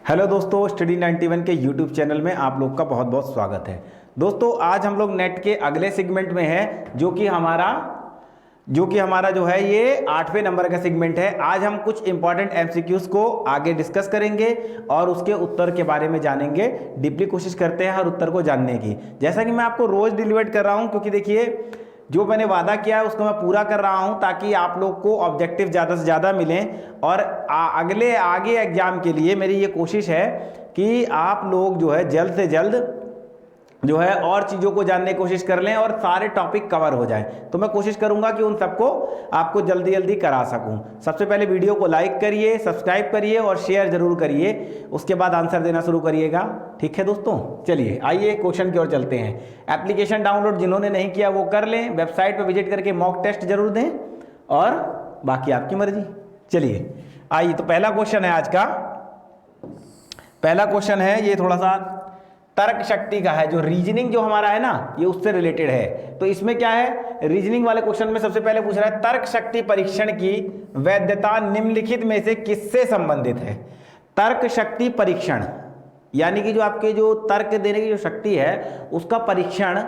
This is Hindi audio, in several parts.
हेलो दोस्तों, स्टडी 91 के यूट्यूब चैनल में आप लोग का बहुत बहुत स्वागत है। दोस्तों आज हम लोग नेट के अगले सेगमेंट में हैं जो कि हमारा जो है ये 8वें नंबर का सेगमेंट है। आज हम कुछ इंपॉर्टेंट एमसीक्यूज को आगे डिस्कस करेंगे और उसके उत्तर के बारे में जानेंगे। डीपली कोशिश करते हैं हर उत्तर को जानने की, जैसा कि मैं आपको रोज डिलीवर कर रहा हूं, क्योंकि देखिए जो मैंने वादा किया है उसको मैं पूरा कर रहा हूं ताकि आप लोग को ऑब्जेक्टिव ज़्यादा से ज़्यादा मिलें। और आगे एग्जाम के लिए मेरी ये कोशिश है कि आप लोग जो है जल्द से जल्द जो है और चीज़ों को जानने की कोशिश कर लें और सारे टॉपिक कवर हो जाएं। तो मैं कोशिश करूंगा कि उन सबको आपको जल्दी जल्दी करा सकूं। सबसे पहले वीडियो को लाइक करिए, सब्सक्राइब करिए और शेयर जरूर करिए, उसके बाद आंसर देना शुरू करिएगा। ठीक है दोस्तों, चलिए आइए क्वेश्चन की ओर चलते हैं। एप्लीकेशन डाउनलोड जिन्होंने नहीं किया वो कर लें, वेबसाइट पर विजिट करके मॉक टेस्ट जरूर दें और बाकी आपकी मर्जी। चलिए आइए, तो पहला क्वेश्चन है आज का। पहला क्वेश्चन है ये थोड़ा सा तर्क शक्ति का है, जो रीजनिंग जो हमारा है ना ये उससे रिलेटेड है। तो इसमें क्या है, रीजनिंग वाले क्वेश्चन में सबसे पहले पूछ रहा है तर्क शक्ति परीक्षण की वैधता निम्नलिखित में से किससे संबंधित है। तर्क शक्ति परीक्षण यानी कि जो आपके जो तर्क देने की जो शक्ति है उसका परीक्षण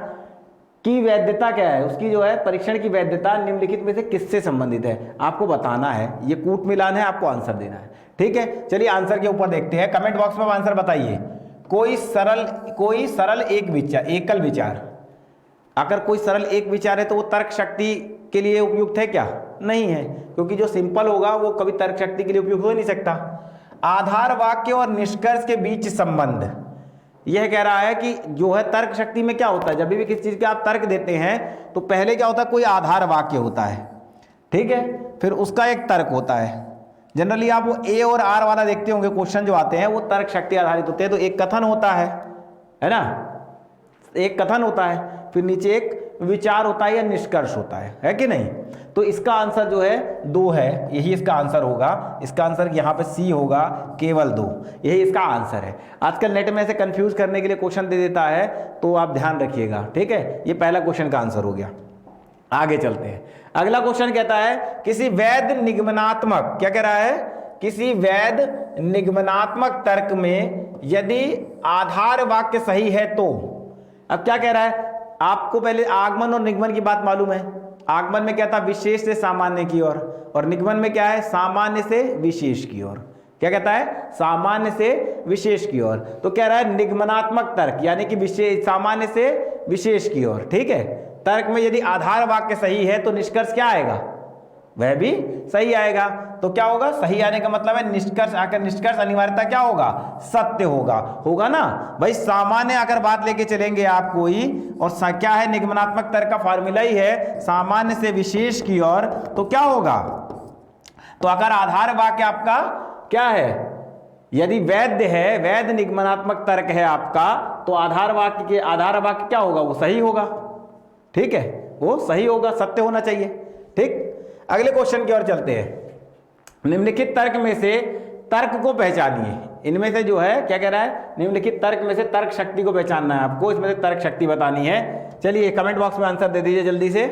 की वैधता क्या है, उसकी जो है परीक्षण की वैधता निम्नलिखित में से किससे संबंधित है, आपको बताना है। ये कूट मिलान है, आपको आंसर देना है। ठीक है, चलिए आंसर के ऊपर देखते हैं। कमेंट बॉक्स में आंसर बताइए। कोई सरल एकल विचार, अगर कोई सरल एक विचार है तो वो तर्क शक्ति के लिए उपयुक्त है क्या? नहीं है, क्योंकि जो सिंपल होगा वो कभी तर्क शक्ति के लिए उपयुक्त हो नहीं सकता। आधार वाक्य और निष्कर्ष के बीच संबंध, यह कह रहा है कि जो है तर्क शक्ति में क्या होता है, जब भी किसी चीज के आप तर्क देते हैं तो पहले क्या होता है, कोई आधार वाक्य होता है, ठीक है, फिर उसका एक तर्क होता है। जनरली आप वो ए और आर वाला देखते होंगे, क्वेश्चन जो आते हैं वो तर्क शक्ति आधारित होते हैं। तो एक कथन होता है ना, एक कथन होता है, फिर नीचे एक विचार होता है या निष्कर्ष होता है कि नहीं। तो इसका आंसर जो है 2 है, यही इसका आंसर होगा। इसका आंसर यहाँ पे सी होगा, केवल 2, यही इसका आंसर है। आजकल नेट में ऐसे कंफ्यूज करने के लिए क्वेश्चन दे देता है, तो आप ध्यान रखिएगा। ठीक है, ये पहला क्वेश्चन का आंसर हो गया। आगे चलते हैं। अगला क्वेश्चन कहता है किसी वैध निगमनात्मक, क्या कह रहा है, किसी वैध निगमनात्मक तर्क में यदि आधार वाक्य सही है तो। अब क्या कह रहा है, आपको पहले आगमन और निगमन की बात मालूम है। आगमन में क्या था, विशेष से सामान्य की ओर, और निगमन में क्या है, सामान्य से विशेष की ओर। क्या कहता है, सामान्य से विशेष की ओर। तो कह रहा है निगमनात्मक तर्क यानी कि विशेष सामान्य से विशेष की ओर। ठीक है, तर्क में यदि आधार वाक्य सही है तो निष्कर्ष क्या आएगा, वह भी सही आएगा। तो क्या होगा, सही आने का मतलब है निष्कर्ष आकर, निष्कर्ष अनिवार्यता क्या होगा, सत्य होगा ना भाई। सामान्य अगर बात लेके चलेंगे आप कोई, और क्या है, निगमनात्मक तर्क का फार्मूला ही है सामान्य से विशेष की ओर, तो क्या होगा, तो अगर आधार वाक्य आपका क्या है, यदि वैध है, वैध निगमनात्मक तर्क है आपका, तो आधार वाक्य क्या होगा, वो सही होगा। ठीक है, वो सही होगा, सत्य होना चाहिए। ठीक, अगले क्वेश्चन की ओर चलते हैं। निम्नलिखित तर्क में से तर्क को पहचानिए। इनमें से जो है क्या कह रहा है, निम्नलिखित तर्क में से तर्क शक्ति को पहचानना है आपको, इसमें से तर्क शक्ति बतानी है। चलिए कमेंट बॉक्स में आंसर दे दीजिए जल्दी से।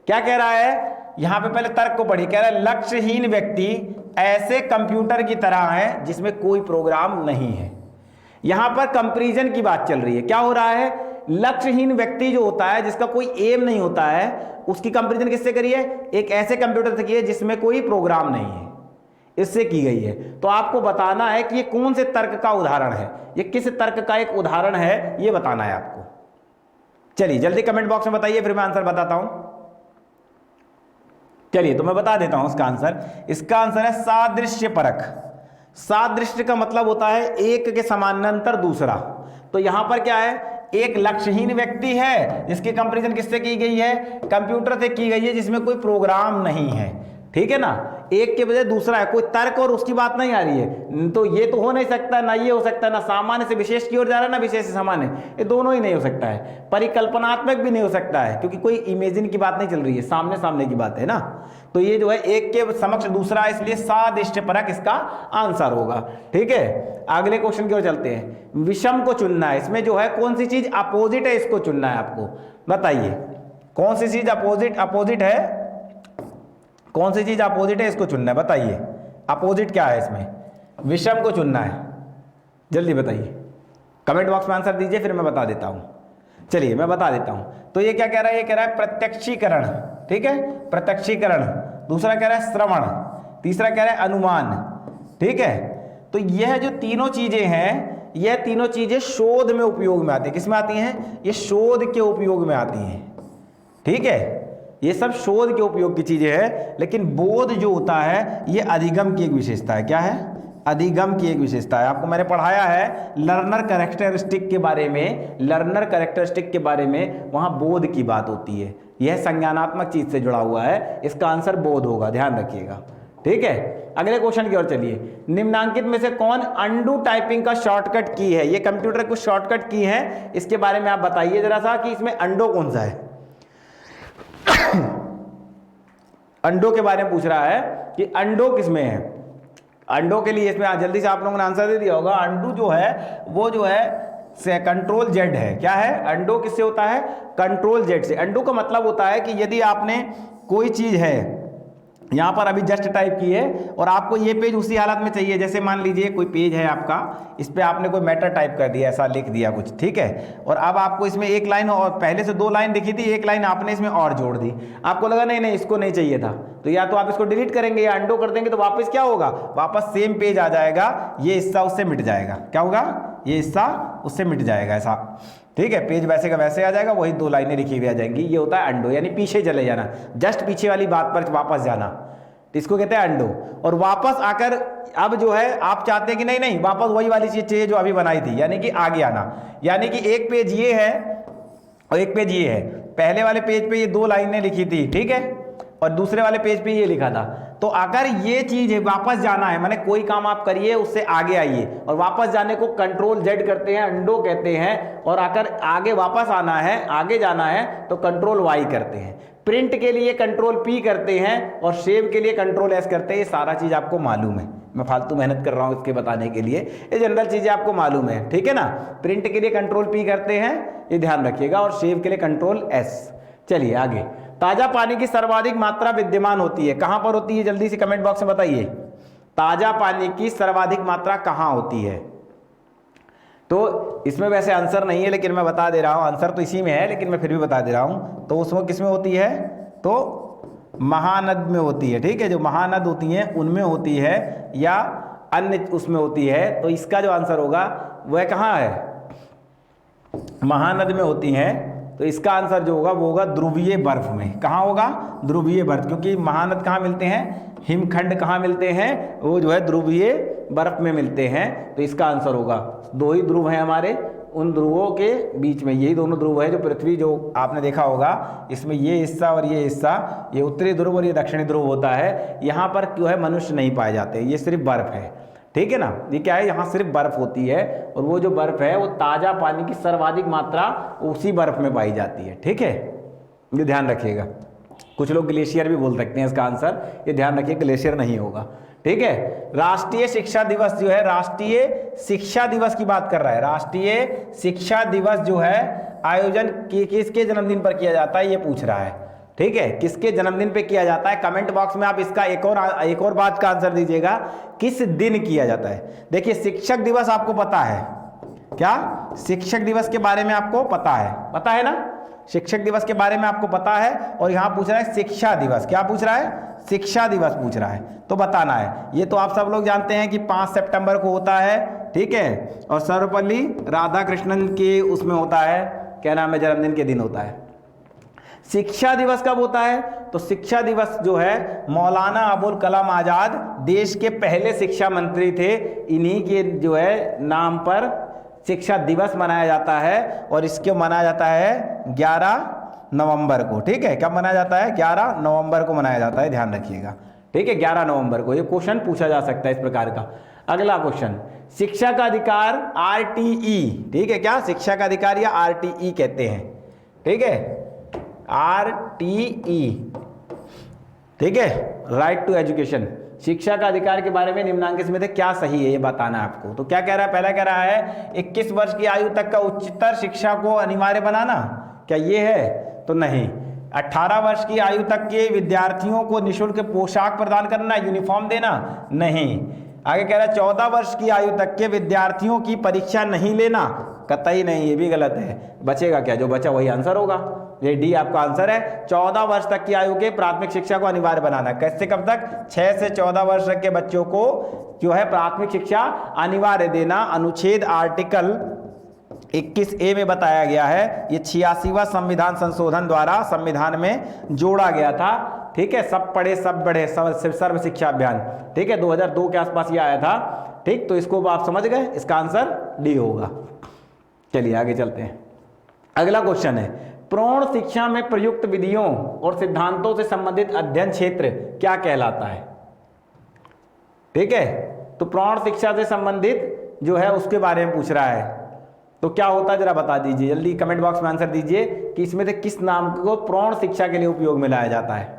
क्या कह रहा है, यहां पे पहले तर्क को पढ़िए। कह रहा है लक्ष्यहीन व्यक्ति ऐसे कंप्यूटर की तरह है जिसमें कोई प्रोग्राम नहीं है। यहां पर कंपैरिजन की बात चल रही है। क्या हो रहा है, लक्ष्यहीन व्यक्ति जो होता है, जिसका कोई एम नहीं होता है, उसकी कंपैरिजन किससे करी है, एक ऐसे कंप्यूटर से की है जिसमें कोई प्रोग्राम नहीं है, इससे की गई है। तो आपको बताना है कि ये कौन से तर्क का उदाहरण है, ये किस तर्क का एक उदाहरण है, ये बताना है आपको। चलिए जल्दी कमेंट बॉक्स में बताइए, फिर मैं आंसर बताता हूं। चलिए तो मैं बता देता हूं इसका आंसर। इसका आंसर है सादृश्य परख। सादृश्य का मतलब होता है एक के समानांतर दूसरा। तो यहां पर क्या है, एक लक्ष्यहीन व्यक्ति है जिसकी कंपैरिजन किससे की गई है, कंप्यूटर से की गई है जिसमें कोई प्रोग्राम नहीं है। ठीक है ना, एक के बजाय दूसरा है, कोई तर्क और उसकी बात नहीं आ रही है। तो ये तो हो नहीं सकता, ना ये हो सकता, ना सामान्य से विशेष की ओर जा रहा है, ना विशेष से सामान्य, ये दोनों ही नहीं हो सकता है। परिकल्पनात्मक भी नहीं हो सकता है, क्योंकि कोई इमेजिन की बात नहीं चल रही है, सामने सामने की बात है ना। तो ये जो है एक के समक्ष दूसरा, इसलिए सादृश्य परख इसका आंसर होगा। ठीक है, अगले क्वेश्चन की ओर चलते हैं। विषम को चुनना है, इसमें जो है कौन सी चीज अपोजिट है, इसको चुनना है आपको। बताइए कौन सी चीज अपोजिट है, कौन सी चीज अपोजिट है, इसको चुनना है। बताइए अपोजिट क्या है इसमें, विषम को चुनना है। जल्दी बताइए, कमेंट बॉक्स में आंसर दीजिए, फिर मैं बता देता हूँ। चलिए मैं बता देता हूँ। तो ये क्या कह रहा है, ये कह रहा है प्रत्यक्षीकरण, ठीक है, प्रत्यक्षीकरण। दूसरा कह रहा है श्रवण, तीसरा कह रहा है अनुमान, ठीक है। तो यह जो तीनों चीजें हैं, यह तीनों चीजें शोध में उपयोग में आती है। किस में आती हैं? ये शोध के उपयोग में आती हैं, ठीक है। ये सब शोध के उपयोग की चीजें हैं। लेकिन बोध जो होता है ये अधिगम की एक विशेषता है। क्या है? अधिगम की एक विशेषता है। आपको मैंने पढ़ाया है लर्नर कैरेक्टरिस्टिक के बारे में, लर्नर कैरेक्टरिस्टिक के बारे में, वहां बोध की बात होती है। यह संज्ञानात्मक चीज से जुड़ा हुआ है, इसका आंसर बोध होगा, ध्यान रखिएगा, ठीक है। अगले क्वेश्चन की ओर चलिए। निम्नांकित में से कौन अंडू टाइपिंग का शॉर्टकट की है? ये कंप्यूटर कुछ शॉर्टकट की है, इसके बारे में आप बताइए जरा सा कि इसमें अंडो कौन सा है। अंडो के बारे में पूछ रहा है कि अंडो किसमें है। अंडो के लिए इसमें जल्दी से आप लोगों ने आंसर दे दिया होगा। अंडू जो है वो जो है कंट्रोल जेड है। क्या है? अंडो किससे होता है? कंट्रोल जेड से। अंडो का मतलब होता है कि यदि आपने कोई चीज है यहाँ पर अभी जस्ट टाइप की है और आपको ये पेज उसी हालत में चाहिए, जैसे मान लीजिए कोई पेज है आपका, इस पे आपने कोई मैटर टाइप कर दिया, ऐसा लिख दिया कुछ, ठीक है, और अब आपको इसमें एक लाइन, और पहले से 2 लाइन दिखी थी, एक लाइन आपने इसमें और जोड़ दी, आपको लगा नहीं नहीं इसको नहीं चाहिए था, तो या तो आप इसको डिलीट करेंगे या अंडो कर देंगे, तो वापस क्या होगा? वापस सेम पेज आ जाएगा, ये हिस्सा उससे मिट जाएगा। क्या होगा? ये हिस्सा उससे मिट जाएगा, ऐसा, ठीक है। पेज वैसे का वैसे आ जाएगा, वही 2 लाइनें लिखी हुई आ जाएंगी। ये होता है अंडो, यानी पीछे चले जाना, जस्ट पीछे वाली बात पर वापस जाना, इसको कहते हैं अंडो। और वापस आकर अब जो है आप चाहते हैं कि नहीं नहीं वापस वही वाली चीज चाहिए जो अभी बनाई थी, यानी कि आगे आना। यानी कि एक पेज ये है और एक पेज ये है। पहले वाले पेज पे ये 2 लाइनें लिखी थी, ठीक है, और दूसरे वाले पेज पे ये लिखा था। तो अगर ये चीज है वापस जाना है, माने कोई काम आप करिए उससे आगे आइए, और वापस जाने को कंट्रोल जेड करते हैं, अंडो कहते हैं। और अगर आगे वापस आना है, आगे जाना है, तो कंट्रोल वाई करते हैं। प्रिंट के लिए कंट्रोल पी करते हैं और सेव के लिए कंट्रोल एस करते हैं। ये सारा चीज आपको मालूम है, मैं फालतू मेहनत कर रहा हूं इसके बताने के लिए, ये जनरल चीजें आपको मालूम है, ठीक है ना। प्रिंट के लिए कंट्रोल पी करते हैं, ये ध्यान रखिएगा, और सेव के लिए कंट्रोल एस। चलिए आगे। ताजा पानी की सर्वाधिक मात्रा विद्यमान होती है, कहां पर होती है? जल्दी से कमेंट बॉक्स में बताइए। ताजा पानी की सर्वाधिक मात्रा कहां होती है? तो इसमें वैसे आंसर नहीं है, लेकिन मैं बता दे रहा हूं, आंसर तो इसी में है, लेकिन मैं फिर भी बता दे रहा हूं। तो उसमें किसमें होती है? तो महानद में होती है, ठीक है। जो महानद होती हैं उनमें होती है, या अन्य उसमें होती है। तो इसका जो आंसर होगा वह कहाँ है? महानद में होती हैं। तो इसका आंसर जो होगा वो होगा ध्रुवीय बर्फ में। कहाँ होगा? ध्रुवीय बर्फ, क्योंकि महानद कहाँ मिलते हैं? हिमखंड कहाँ मिलते हैं? वो जो है ध्रुवीय बर्फ में मिलते हैं। तो इसका आंसर होगा, 2 ही ध्रुव हैं हमारे, उन ध्रुवों के बीच में यही दोनों ध्रुव है। जो पृथ्वी जो आपने देखा होगा, इसमें ये हिस्सा और ये हिस्सा, ये उत्तरी ध्रुव और ये दक्षिणी ध्रुव होता है। यहाँ पर जो है मनुष्य नहीं पाए जाते, ये सिर्फ बर्फ है, ठीक है ना। ये क्या है? यहाँ सिर्फ बर्फ होती है, और वो जो बर्फ है वो ताजा पानी की सर्वाधिक मात्रा उसी बर्फ में पाई जाती है, ठीक है। ये ध्यान रखिएगा। कुछ लोग ग्लेशियर भी बोल सकते हैं इसका आंसर, ये ध्यान रखिए, ग्लेशियर नहीं होगा, ठीक है। राष्ट्रीय शिक्षा दिवस जो है, राष्ट्रीय शिक्षा दिवस की बात कर रहा है। राष्ट्रीय शिक्षा दिवस जो है आयोजन किसके जन्मदिन पर किया जाता है, ये पूछ रहा है, ठीक है। किसके जन्मदिन पे किया जाता है? कमेंट बॉक्स में आप इसका एक और बात का आंसर दीजिएगा, किस दिन किया जाता है। देखिए शिक्षक दिवस आपको पता है क्या? शिक्षक दिवस के बारे में आपको पता है ना? शिक्षक दिवस के बारे में आपको पता है, और यहाँ पूछ रहा है शिक्षा दिवस। क्या पूछ रहा है? शिक्षा दिवस पूछ रहा है, तो बताना है। ये तो आप सब लोग जानते हैं कि 5 सितंबर को होता है, ठीक है, और सर्वपल्ली राधाकृष्णन के उसमें होता है, क्या नाम है, जन्मदिन के दिन होता है। शिक्षा दिवस कब होता है? तो शिक्षा दिवस जो है मौलाना अबुल कलाम आजाद देश के पहले शिक्षा मंत्री थे, इन्हीं के जो है नाम पर शिक्षा दिवस मनाया जाता है, और इसको मनाया जाता है 11 नवंबर को, ठीक है। कब मनाया जाता है? 11 नवंबर को मनाया जाता है, ध्यान रखिएगा, ठीक है, 11 नवंबर को। ये क्वेश्चन पूछा जा सकता है इस प्रकार का। अगला क्वेश्चन, शिक्षा का अधिकार RTE, ठीक है, क्या शिक्षा का अधिकार या RTE कहते हैं, ठीक है, RTE, ठीक है, राइट टू एजुकेशन। शिक्षा का अधिकार के बारे में निम्नांकित में से क्या सही है, ये बताना है आपको। तो क्या कह रहा है? पहला कह रहा है 21 वर्ष की आयु तक का उच्चतर शिक्षा को अनिवार्य बनाना, क्या ये है? तो नहीं। 18 वर्ष की आयु तक के विद्यार्थियों को निःशुल्क पोशाक प्रदान करना, यूनिफॉर्म देना, नहीं। आगे कह रहा है 14 वर्ष की आयु तक के विद्यार्थियों की परीक्षा नहीं लेना, कतई नहीं, ये भी गलत है। बचेगा क्या, जो बचा वही आंसर होगा, ये डी आपका आंसर है। 14 वर्ष तक की आयु के प्राथमिक शिक्षा को अनिवार्य बनाना, कैसे कब तक, 6 से 14 वर्ष तक के बच्चों को जो है प्राथमिक शिक्षा अनिवार्य देना, अनुच्छेद आर्टिकल 21A में बताया गया है। ये 86वां संविधान संशोधन द्वारा संविधान में जोड़ा गया था, ठीक है। सब पढ़े सब बढ़े सर्व शिक्षा अभियान, ठीक है, 2002 के आसपास ये आया था, ठीक। तो इसको आप समझ गए, इसका आंसर डी होगा। चलिए आगे चलते हैं। अगला क्वेश्चन है, प्रौढ़ शिक्षा में प्रयुक्त विधियों और सिद्धांतों से संबंधित अध्ययन क्षेत्र क्या कहलाता है, ठीक है। तो प्रौढ़ शिक्षा से संबंधित जो है उसके बारे में पूछ रहा है, तो क्या होता है जरा बता दीजिए, जल्दी कमेंट बॉक्स में आंसर दीजिए कि इसमें से किस नाम को प्रौढ़ शिक्षा के लिए उपयोग में लाया जाता है।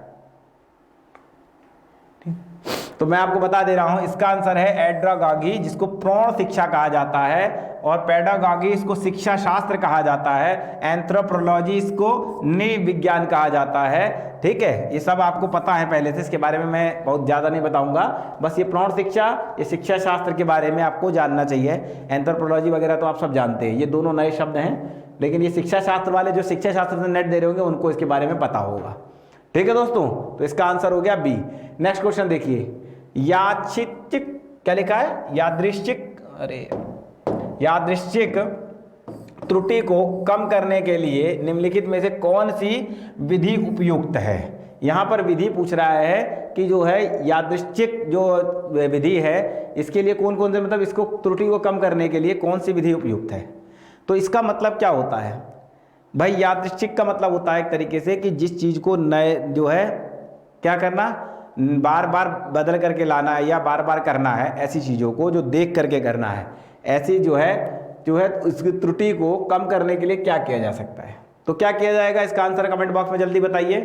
तो मैं आपको बता दे रहा हूं, इसका आंसर है एड्रागॉगी, जिसको प्रौढ़ शिक्षा कहा जाता है, और पेडागॉगी इसको शिक्षा शास्त्र कहा जाता है, एंथ्रोपोलॉजी इसको नृ विज्ञान कहा जाता है, ठीक है। ये सब आपको पता है पहले से, इसके बारे में मैं बहुत ज़्यादा नहीं बताऊंगा, बस ये प्रौढ़ शिक्षा, ये शिक्षा शास्त्र के बारे में आपको जानना चाहिए। एंथ्रोपोलॉजी वगैरह तो आप सब जानते हैं, ये दोनों नए शब्द हैं, लेकिन ये शिक्षा शास्त्र वाले जो शिक्षा शास्त्र से नेट दे रहे होंगे उनको इसके बारे में पता होगा, ठीक है दोस्तों। तो इसका आंसर हो गया बी। नेक्स्ट क्वेश्चन देखिए, यादृच्छिक, क्या लिखा है, यादृच्छिक, अरे यादृच्छिक त्रुटि को कम करने के लिए निम्नलिखित में से कौन सी विधि उपयुक्त है। यहाँ पर विधि पूछ रहा है कि जो है यादृच्छिक जो विधि है, इसके लिए कौन कौन से, मतलब इसको त्रुटि को कम करने के लिए कौन सी विधि उपयुक्त है। तो इसका मतलब क्या होता है भाई, यादृच्छिक का मतलब होता है एक तरीके से कि जिस चीज़ को नए जो है क्या करना, बार बार बदल करके लाना है या बार बार करना है, ऐसी चीज़ों को जो देख करके करना है, ऐसी जो है उसकी त्रुटि को कम करने के लिए क्या किया जा सकता है। तो क्या किया जाएगा, इसका आंसर कमेंट बॉक्स में जल्दी बताइए।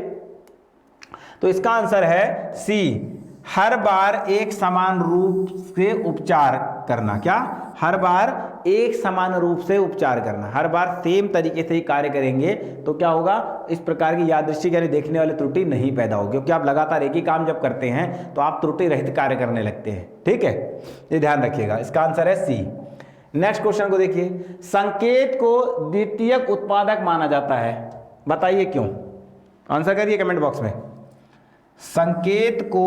तो इसका आंसर है सी, हर बार एक समान रूप से उपचार करना। क्या, हर बार एक समान रूप से उपचार करना, हर बार सेम तरीके से ही कार्य करेंगे तो क्या होगा, इस प्रकार की यादृच्छिक यानी देखने वाली त्रुटि नहीं पैदा होगी, क्योंकि आप लगातार एक ही काम जब करते हैं तो आप त्रुटि रहित कार्य करने लगते हैं, ठीक है, ये ध्यान रखिएगा। इसका आंसर है सी। नेक्स्ट क्वेश्चन को देखिए, संकेत को द्वितीयक उत्पादक माना जाता है, बताइए क्यों, आंसर करिए कमेंट बॉक्स में। संकेत को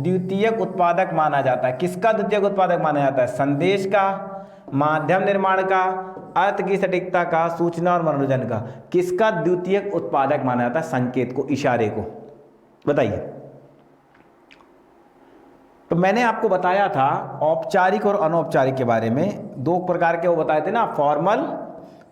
द्वितीयक उत्पादक माना जाता है, किसका द्वितीयक उत्पादक माना जाता है, संदेश का, माध्यम निर्माण का, अर्थ की सटीकता का, सूचना और मनोरंजन का, किसका द्वितीयक उत्पादक माना जाता है संकेत को, इशारे को, बताइए। तो मैंने आपको बताया था औपचारिक और अनौपचारिक के बारे में, दो प्रकार के वो बताए थे ना, फॉर्मल,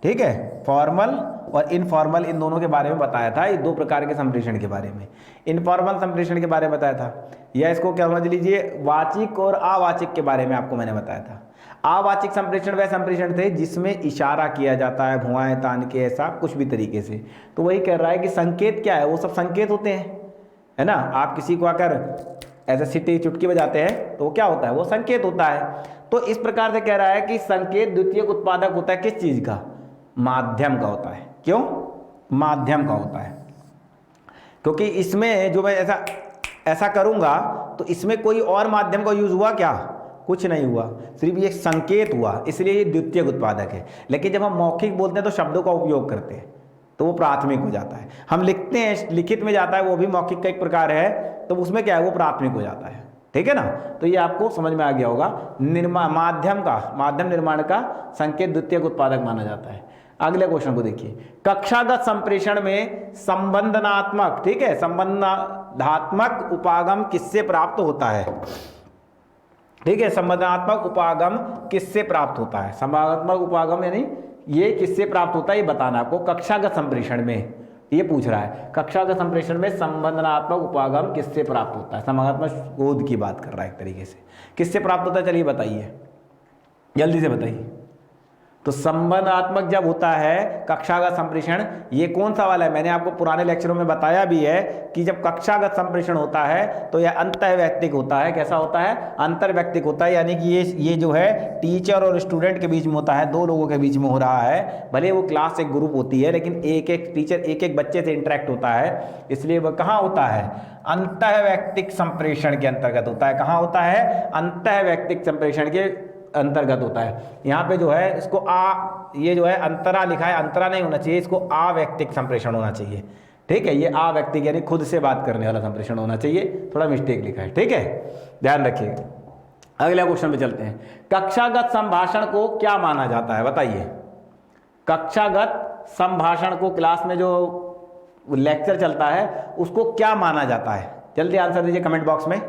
ठीक है, फॉर्मल और इनफॉर्मल, इन दोनों के बारे में बताया था, ये दो प्रकार के संप्रेषण के बारे में। इनफॉर्मल संप्रेषण के बारे में बताया था, या इसको क्या समझ लीजिए, वाचिक और अवाचिक के बारे में आपको मैंने बताया था। अवाचिक संप्रेषण वह संप्रेषण थे जिसमें इशारा किया जाता है, भुआएं तान के, ऐसा कुछ भी तरीके से। तो वही कह रहा है कि संकेत क्या है, वो सब संकेत होते हैं, है ना। आप किसी को आकर ऐसे सीटी चुटकी बजाते हैं तो क्या होता है, वो संकेत होता है। तो इस प्रकार से कह रहा है कि संकेत द्वितीयक उत्पादक होता है, किस चीज का, माध्यम का होता है। क्यों, माध्यम का होता है, क्योंकि इसमें जो मैं ऐसा करूंगा तो इसमें कोई और माध्यम का यूज हुआ क्या, कुछ नहीं हुआ, सिर्फ ये संकेत हुआ, इसलिए ये द्वितीयक उत्पादक है। लेकिन जब हम मौखिक बोलते हैं तो शब्दों का उपयोग करते हैं तो वो प्राथमिक हो जाता है। हम लिखते हैं, लिखित में जाता है, वो भी मौखिक का एक प्रकार है, तो उसमें क्या है, वो प्राथमिक हो जाता है, ठीक है ना। तो ये आपको समझ में आ गया होगा, माध्यम निर्माण का संकेत द्वितीयक उत्पादक माना जाता है। अगले क्वेश्चन को देखिए, कक्षागत संप्रेषण में संबंधनात्मक, ठीक है, संबंधात्मक उपागम किससे प्राप्त होता है, ठीक है, संबंधात्मक उपागम किससे प्राप्त होता है, संबंधात्मक उपागम यानी ये किससे प्राप्त होता है, ये बताना आपको। कक्षागत संप्रेषण में ये पूछ रहा है, कक्षागत संप्रेषण में संबंधनात्मक उपागम किससे प्राप्त होता है, संबंधात्मक शोध की बात कर रहा है एक तरीके से, किससे प्राप्त होता है, चलिए बताइए, जल्दी से बताइए। तो संबंधात्मक जब होता है कक्षागत संप्रेषण, ये कौन सा वाला है, मैंने आपको पुराने लेक्चरों में बताया भी है कि जब कक्षागत संप्रेषण होता है तो यह अंतर्वैयक्तिक होता है। कैसा होता है, अंतर्वैयक्तिक होता है, यानी कि ये जो है टीचर और स्टूडेंट के बीच में होता है, दो लोगों के बीच में हो रहा है। भले वो क्लास एक ग्रुप होती है लेकिन एक एक टीचर एक एक बच्चे से इंटरेक्ट होता है, इसलिए वह कहाँ होता है, अंतर्वैयक्तिक संप्रेषण के अंतर्गत होता है। कहाँ होता है, अंतर्वैयक्तिक संप्रेषण के अंतर्गत होता है। यहाँ पे जो है इसको ये जो है अंतरा लिखा है, अंतरा नहीं होना चाहिए, इसको अवैयक्तिक संप्रेषण होना चाहिए। ठीक है, ये अवैयक्तिक यानी खुद से बात करने वाला संप्रेषण होना चाहिए, थोड़ा मिस्टेक लिखा है। ठीक है, ध्यान रखिएगा। अगले क्वेश्चन पे चलते हैं। कक्षागत संभाषण को क्या माना जाता है, बताइए। कक्षागत संभाषण को, क्लास में जो लेक्चर चलता है उसको क्या माना जाता है, जल्दी आंसर दीजिए कमेंट बॉक्स में।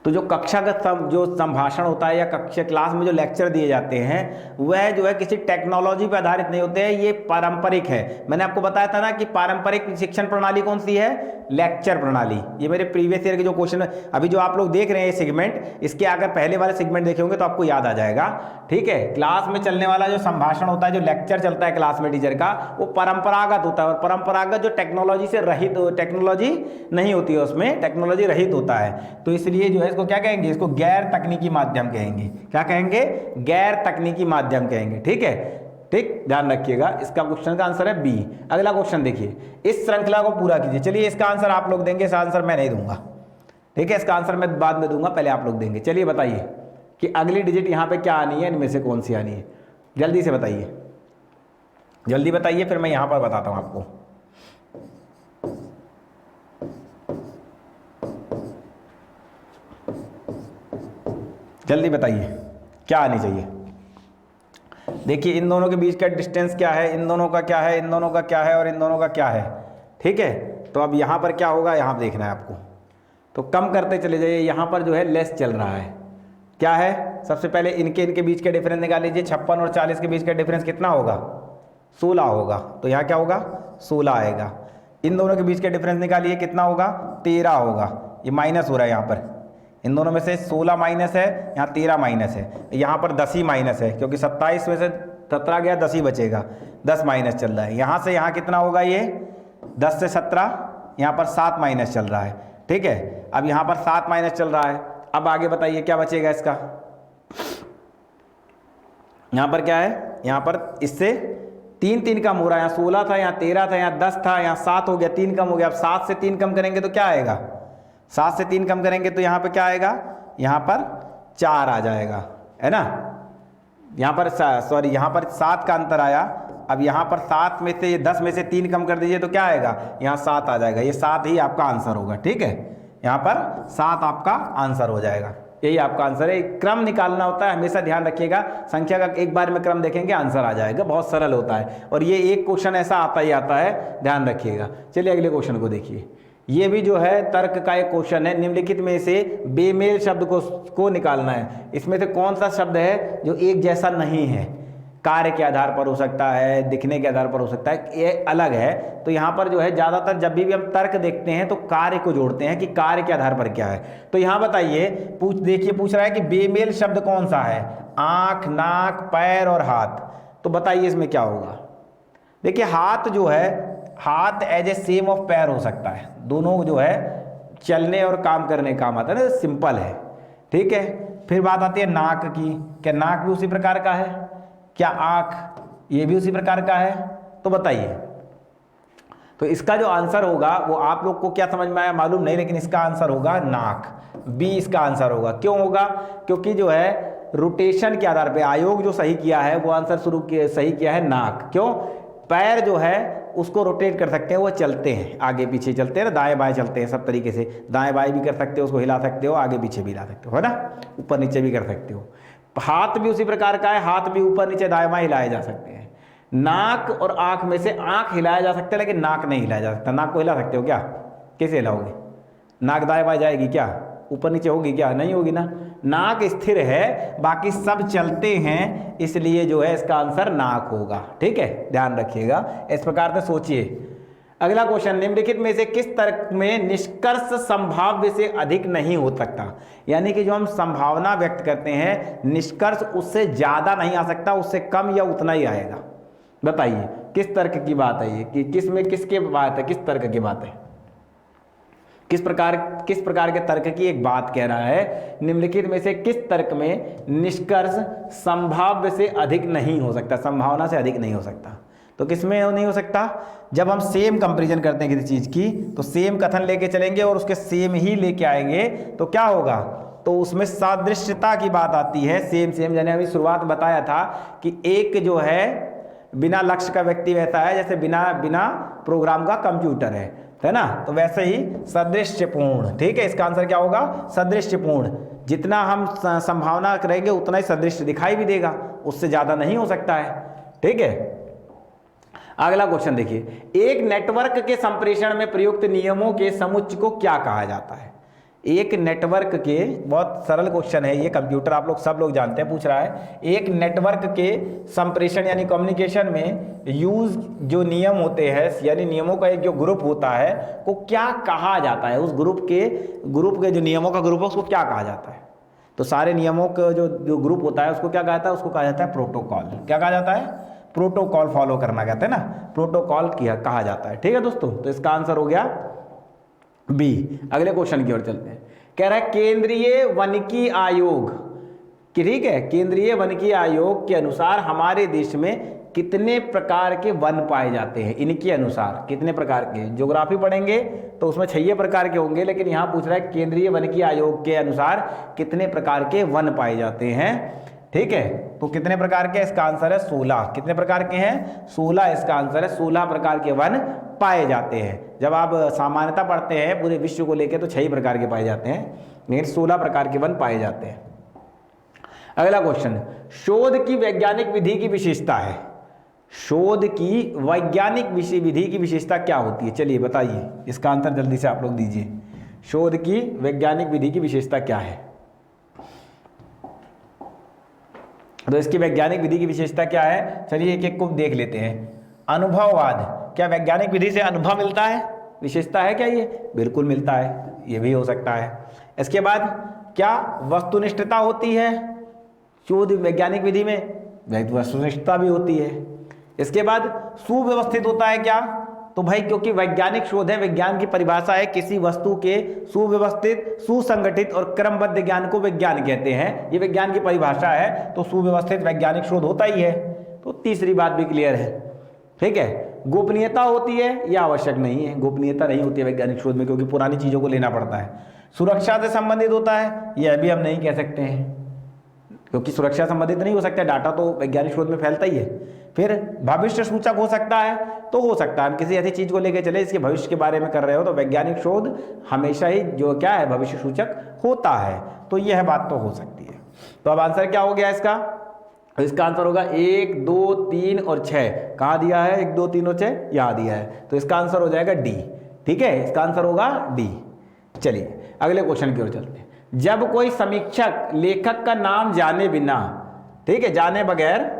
तो जो कक्षागत जो संभाषण होता है या कक्षा क्लास में जो लेक्चर दिए जाते हैं वह जो है किसी टेक्नोलॉजी पर आधारित नहीं होते हैं, ये पारंपरिक है। मैंने आपको बताया था ना कि पारंपरिक शिक्षण प्रणाली कौन सी है, लेक्चर प्रणाली। ये मेरे प्रीवियस ईयर के जो क्वेश्चन अभी जो आप लोग देख रहे हैं ये सेगमेंट, इसके अगर पहले वाले सेगमेंट देखे होंगे तो आपको याद आ जाएगा। ठीक है, क्लास में चलने वाला जो संभाषण होता है, जो लेक्चर चलता है क्लास में टीचर का, वो परंपरागत होता है। और परंपरागत जो टेक्नोलॉजी से रहित, टेक्नोलॉजी नहीं होती है उसमें, टेक्नोलॉजी रहित होता है। तो इसलिए जो है इसको क्या कहेंगे, इसको गैर तकनीकी माध्यम कहेंगे। क्या कहेंगे, गैर तकनीकी माध्यम कहेंगे। ठीक है, ठीक, ध्यान रखिएगा। इसका क्वेश्चन का आंसर है बी। अगला क्वेश्चन देखिए, इस श्रृंखला को पूरा कीजिए। चलिए इसका आंसर आप लोग देंगे, इसका आंसर मैं नहीं दूंगा। ठीक है, इसका आंसर मैं बाद में दूंगा, पहले आप लोग देंगे। चलिए बताइए कि अगली डिजिट यहाँ पे क्या आनी है, इनमें से कौन सी आनी है, जल्दी से बताइए, जल्दी बताइए, फिर मैं यहाँ पर बताता हूँ आपको। जल्दी बताइए क्या आनी चाहिए। देखिए इन दोनों के बीच का डिस्टेंस क्या है, इन दोनों का क्या है, इन दोनों का क्या है और इन दोनों का क्या है। ठीक है, तो अब यहाँ पर क्या होगा, यहाँ देखना है आपको। तो कम करते चले जाइए, यहाँ पर जो है लेस चल रहा है। क्या है, सबसे पहले इनके बीच का डिफरेंस निकाल लीजिए। 56 और 40 के बीच का डिफरेंस कितना होगा, 16 होगा। तो यहाँ क्या होगा, 16 आएगा। इन दोनों के बीच का डिफरेंस निकालिए, कितना होगा, 13 होगा। ये माइनस हो रहा है यहाँ पर, इन दोनों में से 16 माइनस है, यहाँ 13 माइनस है, यहाँ पर 10 ही माइनस है, क्योंकि 27 में से 17 गया, 10 ही बचेगा, 10 माइनस चल रहा है। यहाँ से यहाँ कितना होगा, ये 10 से 17, यहाँ पर 7 माइनस चल रहा है। ठीक है, अब यहाँ पर 7 माइनस चल रहा है। अब आगे बताइए क्या बचेगा इसका, यहाँ पर क्या है, यहाँ पर इससे 3 कम हो रहा है। यहाँ 16 था, यहाँ 13 था, यहाँ 10 था, यहाँ 7 हो गया, 3 कम हो गया। अब 7 से 3 कम करेंगे तो क्या आएगा, 7 से 3 कम करेंगे तो यहाँ पे क्या आएगा, यहाँ पर 4 आ जाएगा, है ना। यहाँ पर सॉरी, यहाँ पर 7 का अंतर आया। अब यहाँ पर 7 में से 10 में से 3 कम कर दीजिए तो क्या आएगा, यहाँ 7 आ जाएगा। ये 7 ही आपका आंसर होगा। ठीक है, यहाँ पर 7 आपका आंसर हो जाएगा, यही आपका आंसर है। क्रम निकालना होता है, हमेशा ध्यान रखिएगा। संख्या का एक बार में क्रम देखेंगे आंसर आ जाएगा, बहुत सरल होता है। और ये एक क्वेश्चन ऐसा आता ही आता है, ध्यान रखिएगा। चलिए अगले क्वेश्चन को देखिए। ये भी जो है तर्क का एक क्वेश्चन है। निम्नलिखित में से बेमेल शब्द को निकालना है। इसमें से कौन सा शब्द है जो एक जैसा नहीं है, कार्य के आधार पर हो सकता है, दिखने के आधार पर हो सकता है, ये अलग है। तो यहाँ पर जो है ज़्यादातर जब भी हम तर्क देखते हैं तो कार्य को जोड़ते हैं कि कार्य के आधार पर क्या है। तो यहाँ बताइए, देखिए पूछ रहा है कि बेमेल शब्द कौन सा है, आँख, नाक, पैर और हाथ। तो बताइए इसमें क्या होगा। देखिए हाथ जो है, हाथ एज ए सेम ऑफ पैर हो सकता है, दोनों जो है चलने और काम करने का काम आता है ना, सिंपल है। ठीक है, फिर बात आती है नाक की। क्या नाक भी उसी प्रकार का है, क्या आँख ये भी उसी प्रकार का है। तो बताइए, तो इसका जो आंसर होगा वो आप लोग को क्या समझ में आया मालूम नहीं, लेकिन इसका आंसर होगा नाक, बी इसका आंसर होगा। क्यों होगा, क्योंकि जो है रोटेशन के आधार पर आयोग जो सही किया है वो आंसर सही किया है नाक। क्यों, पैर जो है उसको रोटेट कर सकते हैं, वो चलते हैं, आगे पीछे चलते हैं ना, दाएं बाएं चलते हैं सब तरीके से। दाएं बाएं भी कर सकते हो, उसको हिला सकते हो, आगे पीछे भी हिला सकते हो, है ना, ऊपर नीचे भी कर सकते हो। हाथ भी उसी प्रकार का है, हाथ भी ऊपर नीचे दाएं बाएं हिलाए जा सकते हैं। नाक और आँख में से आँख हिलाया जा सकता है लेकिन नाक नहीं हिलाया जा सकता। नाक को हिला सकते हो क्या, कैसे हिलाओगे, नाक दाएं बाएं जाएगी क्या, ऊपर नीचे होगी क्या, नहीं होगी ना। नाक स्थिर है, बाकी सब चलते हैं, इसलिए जो है इसका आंसर नाक होगा। ठीक है, ध्यान रखिएगा, इस प्रकार से सोचिए। अगला क्वेश्चन, निम्नलिखित में से किस तर्क में निष्कर्ष संभाव्य से अधिक नहीं हो सकता? यानी कि जो हम संभावना व्यक्त करते हैं, निष्कर्ष उससे ज्यादा नहीं आ सकता, उससे कम या उतना ही आएगा। बताइए किस तर्क की बात है ये, कि किस में किसके बात है, किस तर्क की बात है, किस प्रकार के तर्क की एक बात कह रहा है? निम्नलिखित में से किस तर्क में निष्कर्ष संभाव्य से अधिक नहीं हो सकता, संभावना से अधिक नहीं हो सकता? तो किस में नहीं हो सकता? जब हम सेम कंपैरिजन करते हैं किसी चीज की, तो सेम कथन लेके चलेंगे और उसके सेम ही लेके आएंगे, तो क्या होगा? तो उसमें सादृश्यता की बात आती है। सेम जैसे अभी शुरुआत बताया था कि एक जो है बिना लक्ष्य का व्यक्ति वैसा है जैसे बिना प्रोग्राम का कंप्यूटर है ना? तो वैसे ही सदृश्यपूर्ण, ठीक है, इसका आंसर क्या होगा? सदृश्यपूर्ण। जितना हम संभावना करेंगे उतना ही सदृश्य दिखाई भी देगा, उससे ज्यादा नहीं हो सकता है, ठीक है। अगला क्वेश्चन देखिए, एक नेटवर्क के संप्रेषण में प्रयुक्त नियमों के समुच्चय को क्या कहा जाता है? एक नेटवर्क के, बहुत सरल क्वेश्चन है ये, कंप्यूटर आप लोग सब लोग जानते हैं, पूछ रहा है। एक नेटवर्क के संप्रेषण यानी कम्युनिकेशन में यूज जो नियम होते हैं, यानी नियमों का एक जो ग्रुप होता है, को क्या कहा जाता है? उस ग्रुप के जो नियमों का ग्रुप है उसको क्या कहा जाता है? तो सारे नियमों का जो ग्रुप होता है उसको क्या कहा जाता है? उसको कहा जाता है प्रोटोकॉल। क्या कहा जाता है? प्रोटोकॉल फॉलो करना कहते हैं ना, प्रोटोकॉल कहा जाता है, ठीक है दोस्तों। तो इसका आंसर हो गया बी। अगले क्वेश्चन की ओर चलते हैं। कह रहा है केंद्रीय वनिकी आयोग, ठीक है, केंद्रीय वनिकी आयोग के अनुसार हमारे देश में कितने प्रकार के वन पाए जाते हैं? इनके अनुसार कितने प्रकार के? ज्योग्राफी पढ़ेंगे तो उसमें 6 प्रकार के होंगे, लेकिन यहां पूछ रहा है केंद्रीय वनिकी आयोग के अनुसार कितने प्रकार के वन पाए जाते हैं, ठीक है। तो कितने प्रकार के? इसका आंसर है 16। कितने प्रकार के हैं? 16 इसका आंसर है। 16 प्रकार के वन पाए जाते हैं। जब आप सामान्यता पढ़ते हैं पूरे विश्व को लेकर तो 6 प्रकार के पाए जाते हैं, लेकिन 16 प्रकार के वन पाए जाते हैं। अगला क्वेश्चन, शोध की वैज्ञानिक विधि की विशेषता है। शोध की वैज्ञानिक विधि की विशेषता क्या होती है? चलिए बताइए, इसका आंसर जल्दी से आप लोग दीजिए। शोध की वैज्ञानिक विधि की विशेषता क्या है? तो इसकी वैज्ञानिक विधि की विशेषता क्या है? चलिए एक एक को देख लेते हैं। अनुभववाद, क्या वैज्ञानिक विधि से अनुभव मिलता है? विशेषता है क्या ये? बिल्कुल मिलता है, ये भी हो सकता है। इसके बाद क्या वस्तुनिष्ठता होती है? शोध वैज्ञानिक विधि में वस्तुनिष्ठता भी होती है। इसके बाद सुव्यवस्थित होता है क्या? तो भाई क्योंकि वैज्ञानिक शोध है, विज्ञान की परिभाषा है किसी वस्तु के सुव्यवस्थित, सुसंगठित और क्रमबद्ध ज्ञान को विज्ञान कहते हैं। ये विज्ञान की परिभाषा है, तो सुव्यवस्थित वैज्ञानिक शोध होता ही है। तो तीसरी बात भी क्लियर है, ठीक है। गोपनीयता होती है, यह आवश्यक नहीं है, गोपनीयता नहीं होती है वैज्ञानिक शोध में, क्योंकि पुरानी चीजों को लेना पड़ता है। सुरक्षा से संबंधित होता है, यह भी हम नहीं कह सकते हैं, क्योंकि सुरक्षा संबंधित नहीं हो सकता, डाटा तो वैज्ञानिक शोध में फैलता ही है। फिर भविष्य सूचक हो सकता है, तो हो सकता है हम किसी ऐसी चीज को लेकर चले इसके भविष्य के बारे में कर रहे हो, तो वैज्ञानिक शोध हमेशा ही जो क्या है भविष्य सूचक होता है, तो यह बात तो हो सकती है। तो अब आंसर क्या हो गया इसका? इसका आंसर होगा 1, 2, 3 और 6। कहाँ दिया है? 1, 2, 3 और 6 यहाँ दिया है, तो इसका आंसर हो जाएगा डी, ठीक है, इसका आंसर होगा डी। चलिए अगले क्वेश्चन की ओर चलते हैं। जब कोई समीक्षक लेखक का नाम जाने बिना, ठीक है, जाने बगैर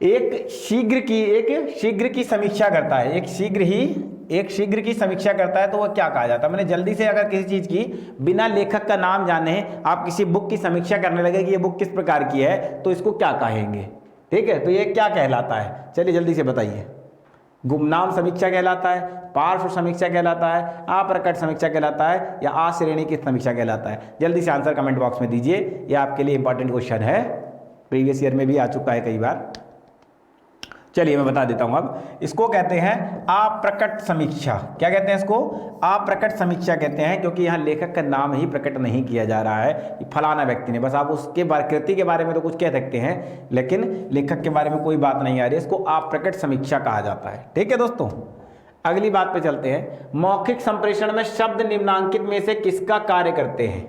एक शीघ्र की समीक्षा करता है, एक शीघ्र की समीक्षा करता है, तो वह क्या कहा जाता है? मैंने जल्दी से अगर किसी चीज की बिना लेखक का नाम जाने आप किसी बुक की समीक्षा करने लगे कि ये बुक किस प्रकार की है, तो इसको क्या कहेंगे? ठीक है, तो ये क्या कहलाता है? चलिए जल्दी से बताइए। गुमनाम समीक्षा कहलाता है, पार्श्व समीक्षा कहलाता है, अप्रकट समीक्षा कहलाता है, या आश्रेणी की समीक्षा कहलाता है? जल्दी से आंसर कमेंट बॉक्स में दीजिए, ये आपके लिए इंपॉर्टेंट क्वेश्चन है, प्रीवियस ईयर में भी आ चुका है कई बार। चलिए मैं बता देता हूं। अब इसको कहते हैं अप्रकट समीक्षा। क्या कहते हैं इसको? अप्रकट समीक्षा कहते हैं, क्योंकि यहाँ लेखक का नाम ही प्रकट नहीं किया जा रहा है, फलाना व्यक्ति ने, बस आप उसके कृति के बारे में तो कुछ कह सकते हैं, लेकिन लेखक के बारे में कोई बात नहीं आ रही, इसको अप्रकट समीक्षा कहा जाता है। ठीक है दोस्तों, अगली बात पे चलते हैं। मौखिक संप्रेषण में शब्द निम्नांकित में से किसका कार्य करते हैं?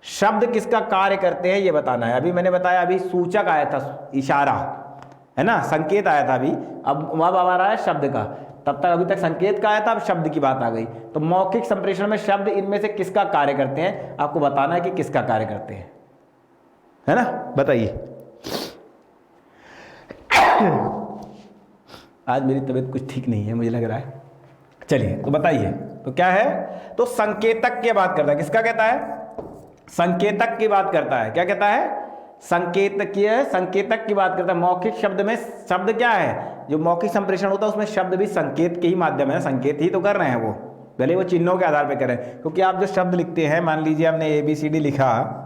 शब्द किसका कार्य करते हैं ये बताना है। अभी मैंने बताया, अभी सूचक आया था, इशारा है ना, संकेत आया था अभी, अब आ रहा है शब्द का। तब तक अभी तक संकेत का आया था, अब शब्द की बात आ गई। तो मौखिक संप्रेषण में शब्द इनमें से किसका कार्य करते हैं, आपको बताना है कि किसका कार्य करते हैं, है ना, बताइए। आज मेरी तबीयत कुछ ठीक नहीं है मुझे लग रहा है। चलिए तो बताइए, तो क्या है, तो संकेतक की बात करता है, किसका कहता है, संकेतक की बात करता है। क्या कहता है, संकेतक की बात करता है। मौखिक शब्द में शब्द क्या है, जो मौखिक संप्रेषण होता है उसमें शब्द भी संकेत के ही माध्यम है, संकेत ही तो कर रहे हैं वो, भले वो चिन्हों के आधार पर कर रहे हैं। क्योंकि आप जो शब्द लिखते हैं, मान लीजिए हमने ABCD लिखा,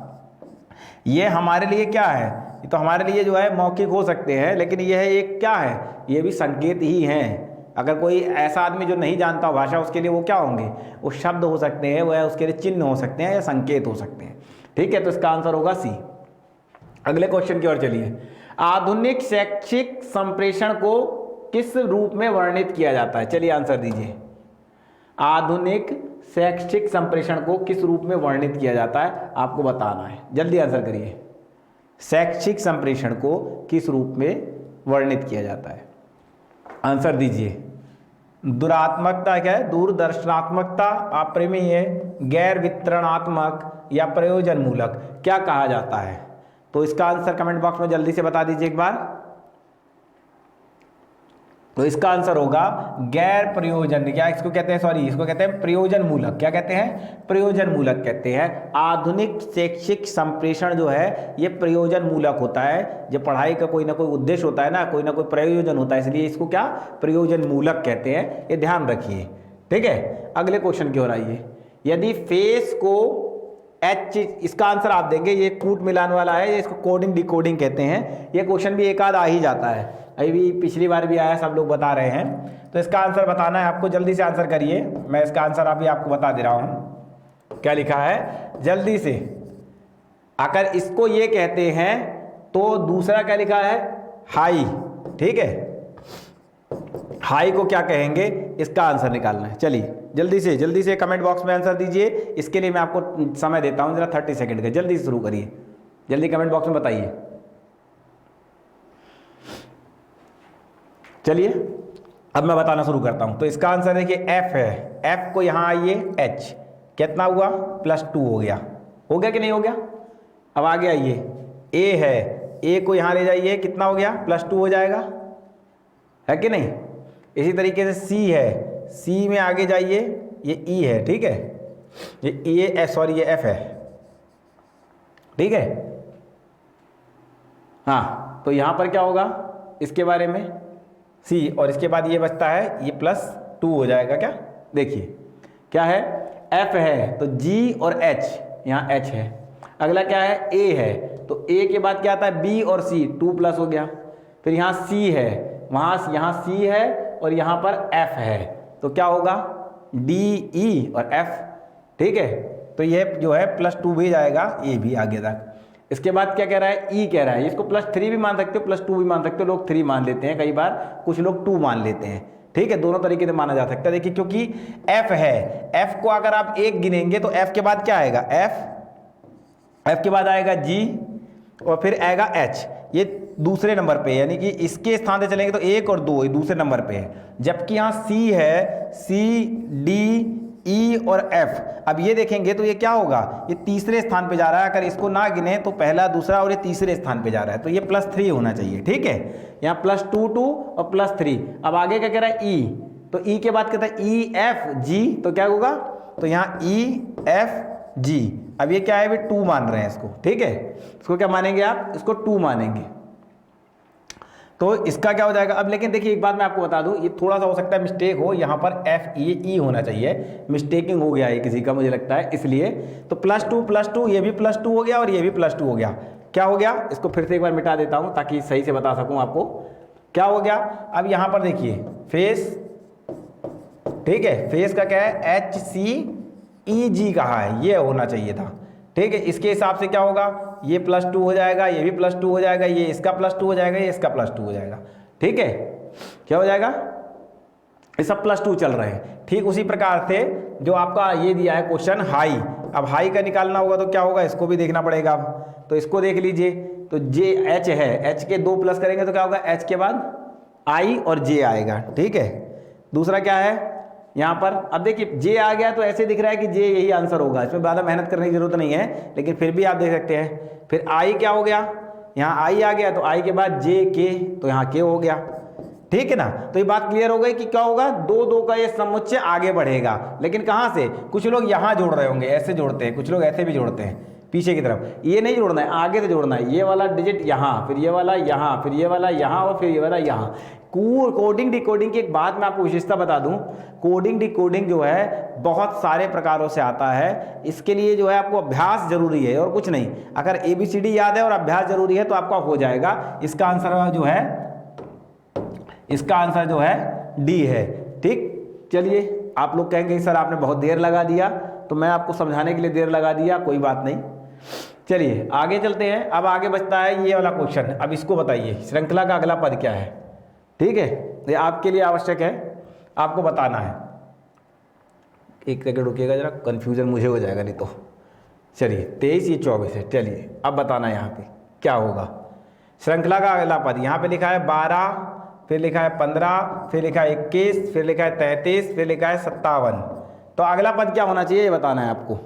ये हमारे लिए क्या है, ये तो हमारे लिए जो है मौखिक हो सकते हैं, लेकिन यह एक क्या है, ये भी संकेत ही हैं। अगर कोई ऐसा आदमी जो नहीं जानता भाषा, उसके लिए वो क्या होंगे, वो शब्द हो सकते हैं, वह उसके लिए चिन्ह हो सकते हैं या संकेत हो सकते हैं। ठीक है, तो इसका आंसर होगा सी। अगले क्वेश्चन की ओर चलिए। आधुनिक शैक्षिक संप्रेषण को किस रूप में वर्णित किया जाता है? चलिए आंसर दीजिए। आधुनिक शैक्षिक संप्रेषण को किस रूप में वर्णित किया जाता है, आपको बताना है, जल्दी आंसर करिए। शैक्षिक संप्रेषण को किस रूप में वर्णित किया जाता है, आंसर दीजिए। दुरात्मकता क्या है, दूरदर्शनात्मकता, अप्रमेय, गैर वितरणात्मक या प्रयोजन मूलक, क्या कहा जाता है? तो इसका आंसर कमेंट बॉक्स में जल्दी से बता दीजिए एक बार। तो इसका आंसर होगा गैर प्रयोजन, क्या इसको कहते हैं, सॉरी इसको कहते हैं प्रयोजन मूलक। क्या कहते हैं, प्रयोजन मूलक कहते हैं। आधुनिक शैक्षिक संप्रेषण जो है ये प्रयोजन मूलक होता है। जब पढ़ाई का कोई ना कोई उद्देश्य होता है ना कोई प्रयोजन होता है, इसलिए इसको क्या प्रयोजन मूलक कहते हैं, ये ध्यान रखिए। ठीक है, अगले क्वेश्चन की ओर आइए। यदि फेस को एच, इसका आंसर आप देंगे, ये कूट मिलान वाला है, ये इसको कोडिंग डिकोडिंग कहते हैं। ये क्वेश्चन भी एक आध आ ही जाता है, अभी पिछली बार भी आया, सब लोग बता रहे हैं। तो इसका आंसर बताना है आपको, जल्दी से आंसर करिए। मैं इसका आंसर अभी आपको बता दे रहा हूं, क्या लिखा है जल्दी से। अगर इसको ये कहते हैं तो दूसरा क्या लिखा है, हाई। ठीक है, हाई को क्या कहेंगे, इसका आंसर निकालना है। चलिए जल्दी से कमेंट बॉक्स में आंसर दीजिए। इसके लिए मैं आपको समय देता हूं जरा 30 सेकंड का, जल्दी से शुरू करिए, जल्दी कमेंट बॉक्स में बताइए। चलिए अब मैं बताना शुरू करता हूं। तो इसका आंसर देखिए एफ है, एफ को यहां आइए, एच कितना हुआ, +2 हो गया कि नहीं हो गया। अब आगे आइए, ए है, ए को यहां ले जाइए, कितना हो गया, +2 हो जाएगा, है कि नहीं। इसी तरीके से सी है, सी में आगे जाइए, ये ई है। ठीक है, ये एफ है। ठीक है, हाँ, तो यहां पर क्या होगा इसके बारे में, सी, और इसके बाद ये बचता है, ये +2 हो जाएगा। क्या देखिए क्या है, एफ है तो जी और एच, यहाँ एच है। अगला क्या है, ए है, तो ए के बाद क्या आता है, बी और सी, 2+ हो गया। फिर यहाँ सी है, यहाँ सी है और यहाँ पर एफ है, तो क्या होगा, डी, ई और एफ। ठीक है, तो ये जो है +2 भी जाएगा, ये भी आगे तक। इसके बाद क्या कह रहा है, ई कह रहा है, इसको +3 भी मान सकते हो, +2 भी मान सकते हो। लोग 3 मान लेते हैं, कई बार कुछ लोग 2 मान लेते हैं। ठीक है, दोनों तरीके से माना जा सकता है। देखिए क्योंकि एफ है, एफ को अगर आप 1 गिनेंगे तो एफ के बाद क्या आएगा, एफ के बाद आएगा जी और फिर आएगा एच, ये दूसरे नंबर पे, यानी कि इसके स्थान पे चलेंगे तो 1 और 2 ये दूसरे नंबर पे है। जबकि यहाँ सी है, सी, डी, ई और एफ। अब ये देखेंगे तो ये क्या होगा, ये तीसरे स्थान पे जा रहा है। अगर इसको ना गिने तो पहला, दूसरा और ये तीसरे स्थान पे जा रहा है, तो ये +3 होना चाहिए। ठीक है, यहाँ +2 और +3। अब आगे क्या कह रहा है, ई, तो ई के बाद कहता है ई, एफ, जी, तो क्या होगा, तो यहाँ ई, एफ, जी। अब ये क्या है, भी 2 मान रहे हैं इसको। ठीक है, इसको क्या मानेंगे आप, इसको 2 मानेंगे, तो इसका क्या हो जाएगा। अब लेकिन देखिए एक बात मैं आपको बता दूं, ये थोड़ा सा हो सकता है मिस्टेक हो, यहाँ पर एफ, ई होना चाहिए, मिस्टेकिंग हो गया है किसी का, मुझे लगता है, इसलिए। तो +2, ये भी +2 हो गया और ये भी +2 हो गया। क्या हो गया, इसको फिर से एक बार मिटा देता हूँ ताकि सही से बता सकूँ आपको क्या हो गया। अब यहाँ पर देखिए फेस, ठीक है, फेस का क्या है, HCEG कहा है, ये होना चाहिए था। ठीक है, इसके हिसाब से क्या होगा, ये +2 हो जाएगा, ये भी +2 हो जाएगा, ये इसका +2 हो जाएगा, ये इसका +2 हो जाएगा। ठीक है, क्या हो जाएगा, ये सब +2 चल रहे हैं। ठीक उसी प्रकार से जो आपका ये दिया है क्वेश्चन हाई, अब हाई का निकालना होगा तो क्या होगा, इसको भी देखना पड़ेगा। अब तो इसको देख लीजिए, तो जे एच है, एच के 2 प्लस करेंगे तो क्या होगा, एच के बाद आई और जे आएगा। ठीक है, दूसरा क्या है यहाँ पर, अब देखिए जे आ गया तो ऐसे दिख रहा है कि जे यही आंसर होगा, इसमें ज़्यादा मेहनत करने की जरूरत नहीं है, लेकिन फिर भी आप देख सकते हैं। फिर आई क्या हो गया, यहाँ आई आ गया तो आई के बाद जे के, तो यहाँ के हो गया। ठीक है ना। तो ये बात क्लियर हो गई कि क्या होगा, 2 2 का ये समुच्चय आगे बढ़ेगा, लेकिन कहाँ से, कुछ लोग यहाँ जोड़ रहे होंगे, ऐसे जोड़ते हैं, कुछ लोग ऐसे भी जोड़ते हैं पीछे की तरफ, ये नहीं जोड़ना है, आगे से जोड़ना है। ये वाला डिजिट यहाँ, फिर ये वाला यहाँ, फिर ये वाला यहाँ और फिर ये वाला यहाँ। कोडिंग डिकोडिंग की एक बात मैं आपको विशेषता बता दूं, कोडिंग डिकोडिंग जो है बहुत सारे प्रकारों से आता है। इसके लिए जो है आपको अभ्यास जरूरी है और कुछ नहीं। अगर ABCD याद है और अभ्यास जरूरी है तो आपका हो जाएगा। इसका आंसर जो है, इसका आंसर जो है डी है। ठीक, चलिए आप लोग कहेंगे सर आपने बहुत देर लगा दिया, तो मैं आपको समझाने के लिए देर लगा दिया, कोई बात नहीं। चलिए आगे चलते हैं। अब आगे बचता है ये वाला क्वेश्चन। अब इसको बताइए, श्रृंखला का अगला पद क्या है। ठीक है, ये आपके लिए आवश्यक है, आपको बताना है। एक सेकंड रुकिएगा जरा, कंफ्यूजन मुझे हो जाएगा नहीं तो। चलिए 23 ये 24 है। चलिए अब बताना यहाँ पे क्या होगा। श्रृंखला का अगला पद यहाँ पे लिखा है 12, फिर लिखा है 15, फिर लिखा है 21, फिर लिखा है 33, फिर लिखा है 57। तो अगला पद क्या होना चाहिए ये बताना है आपको।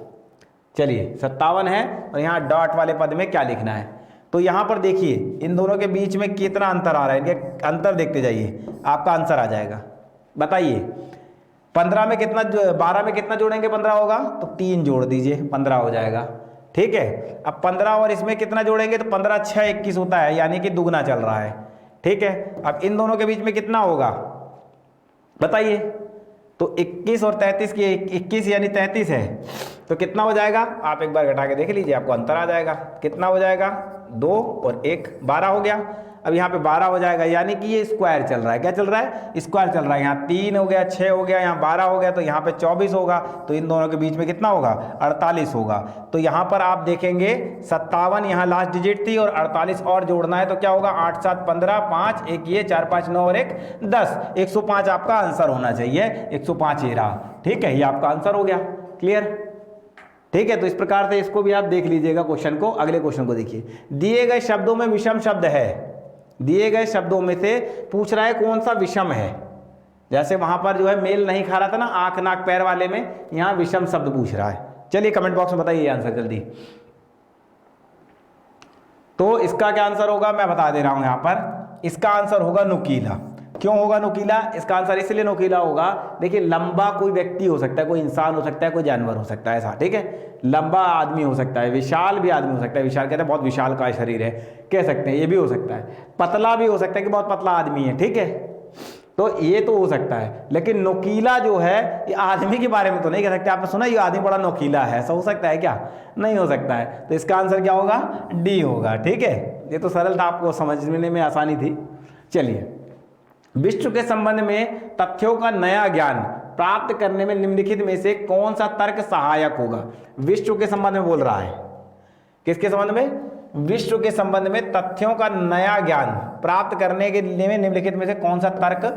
चलिए 57 है और यहाँ डॉट वाले पद में क्या लिखना है। तो यहाँ पर देखिए इन दोनों के बीच में कितना अंतर आ रहा है, इनके अंतर देखते जाइए, आपका आंसर आ जाएगा। बताइए 15 में कितना, 12 में कितना जोड़ेंगे 15 होगा, तो 3 जोड़ दीजिए 15 हो जाएगा। ठीक है, अब 15 और इसमें कितना जोड़ेंगे, तो 15 6 21 होता है, यानी कि दुगना चल रहा है। ठीक है, अब इन दोनों के बीच में कितना होगा बताइए। तो 21 और 33 की 21 यानी 33 है, तो कितना हो जाएगा, आप एक बार घटा के देख लीजिए, आपको अंतर आ जाएगा। कितना हो जाएगा, 2 और 1 12 हो गया। अब यहाँ पे 12 हो जाएगा, यानी कि ये स्क्वायर चल रहा है। क्या चल रहा है, स्क्वायर चल रहा है। यहाँ 3 हो गया, 6 हो गया, यहाँ 12 हो गया, तो यहाँ पे 24 होगा। तो इन दोनों के बीच में कितना होगा, 48 होगा। तो यहाँ पर आप देखेंगे 57 यहाँ लास्ट डिजिट थी और 48 और जोड़ना है, तो क्या होगा, 8 7 15, 5 1 ये 4 5 9 और 1 10, 105 आपका आंसर होना चाहिए। 105 ये रहा। ठीक है, ये आपका आंसर हो गया। क्लियर। ठीक है, तो इस प्रकार से इसको भी आप देख लीजिएगा क्वेश्चन को। अगले क्वेश्चन को देखिए, दिए गए शब्दों में विषम शब्द है। दिए गए शब्दों में से पूछ रहा है कौन सा विषम है। जैसे वहां पर जो है मेल नहीं खा रहा था ना आंख नाक पैर वाले में, यहां विषम शब्द पूछ रहा है। चलिए कमेंट बॉक्स में बताइए आंसर जल्दी। तो इसका क्या आंसर होगा मैं बता दे रहा हूं यहां पर। इसका आंसर होगा नुकीला। क्यों होगा नुकीला, इसका आंसर इसलिए नुकीला होगा, देखिए लंबा कोई व्यक्ति हो सकता है, कोई इंसान हो सकता है, कोई जानवर हो सकता है, ऐसा। ठीक है, लंबा आदमी हो सकता है, विशाल भी आदमी हो सकता है। विशाल कहते हैं बहुत विशाल का शरीर है, कह सकते हैं, ये भी हो सकता है। पतला भी हो सकता है कि बहुत पतला आदमी है। ठीक है, तो ये तो हो सकता है, लेकिन नुकीला जो है ये आदमी के बारे में तो नहीं कह सकते। आपने सुना ये आदमी बड़ा नुकीला है, ऐसा हो सकता है क्या, नहीं हो सकता है। तो इसका आंसर क्या होगा, डी होगा। ठीक है, ये तो सरल था, आपको समझने में आसानी थी। चलिए, विश्व के संबंध में तथ्यों का नया ज्ञान प्राप्त करने में निम्नलिखित में से कौन सा तर्क सहायक होगा। विश्व के संबंध में बोल रहा है, किसके संबंध में, विश्व के संबंध में तथ्यों का नया ज्ञान प्राप्त करने के लिए में निम्नलिखित में से कौन सा तर्क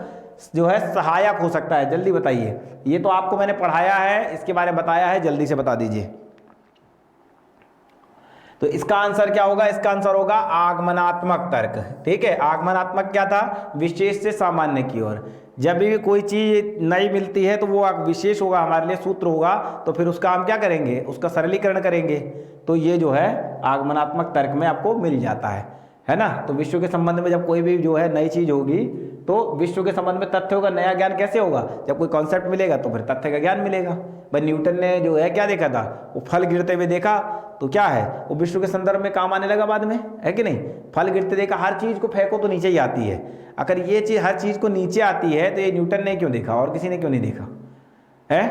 जो है सहायक हो सकता है, जल्दी बताइए। ये तो आपको मैंने पढ़ाया है, इसके बारे में बताया है, जल्दी से बता दीजिए। तो इसका आंसर क्या होगा, इसका आंसर होगा आगमनात्मक तर्क। ठीक है, आगमनात्मक क्या था, विशेष से सामान्य की ओर। जब भी कोई चीज नई मिलती है तो वो विशेष होगा, हमारे लिए सूत्र होगा, तो फिर उसका हम क्या करेंगे, उसका सरलीकरण करेंगे। तो ये जो है आगमनात्मक तर्क में आपको मिल जाता है ना। तो विश्व के संबंध में जब कोई भी जो है नई चीज होगी तो विश्व के संबंध में तथ्यों का नया ज्ञान कैसे होगा, जब कोई कॉन्सेप्ट मिलेगा तो फिर तथ्य का ज्ञान मिलेगा। भाई न्यूटन ने जो है क्या देखा था, वो फल गिरते हुए देखा, तो क्या है वो विश्व के संदर्भ में काम आने लगा बाद में, है कि नहीं। फल गिरते देखा, हर चीज को फेंको तो नीचे ही आती है। अगर ये चीज हर चीज को नीचे आती है तो ये न्यूटन ने क्यों देखा और किसी ने क्यों नहीं देखा है,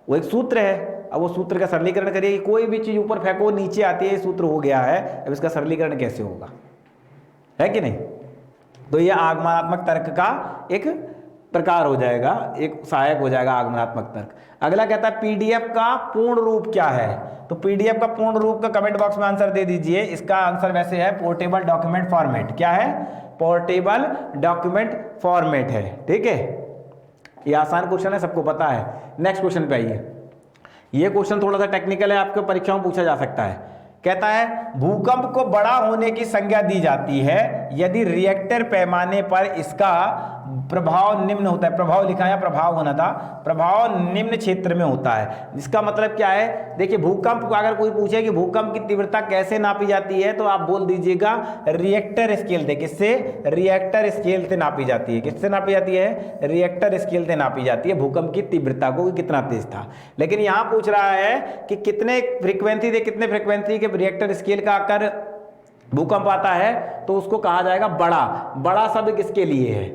वो एक सूत्र है। अब वो सूत्र का सरलीकरण करिए, कोई भी चीज ऊपर फेंको नीचे आती है, ये सूत्र हो गया है। अब इसका सरलीकरण कैसे होगा, है कि नहीं। तो ये आगमनात्मक तर्क का एक प्रकार हो जाएगा, एक सहायक हो जाएगा आगमनात्मक तर्क। अगला कहता है पीडीएफ का पूर्ण रूप क्या है। तो पीडीएफ का पूर्ण रूप का कमेंट बॉक्स में आंसर दे दीजिए। इसका आंसर वैसे है पोर्टेबल डॉक्यूमेंट फॉर्मेट। क्या है, पोर्टेबल डॉक्यूमेंट फॉर्मेट है। ठीक है, ये आसान क्वेश्चन है, सबको पता है। नेक्स्ट क्वेश्चन पे आइए। ये क्वेश्चन थोड़ा सा टेक्निकल है, आपके परीक्षाओं में पूछा जा सकता है। कहता है भूकंप को बड़ा होने की संज्ञा दी जाती है यदि रिएक्टर पैमाने पर इसका प्रभाव निम्न होता है, प्रभाव लिखा या प्रभाव होना था, प्रभाव निम्न क्षेत्र में होता है। इसका मतलब क्या है, देखिए भूकंप को अगर कोई पूछे कि भूकंप की तीव्रता कैसे नापी जाती है, तो आप बोल दीजिएगा रिएक्टर स्केल से। किससे? रिएक्टर स्केल से नापी जाती है। किससे नापी जाती है? रिएक्टर स्केल से नापी जाती है भूकंप की तीव्रता को, कितना तेज था। लेकिन यहां पूछ रहा है कि कितने फ्रीक्वेंसी से कितने फ्रीक्वेंसी के रिएक्टर स्केल का आकर भूकंप आता है, तो उसको कहा जाएगा बड़ा। बड़ा शब्द किसके लिए है?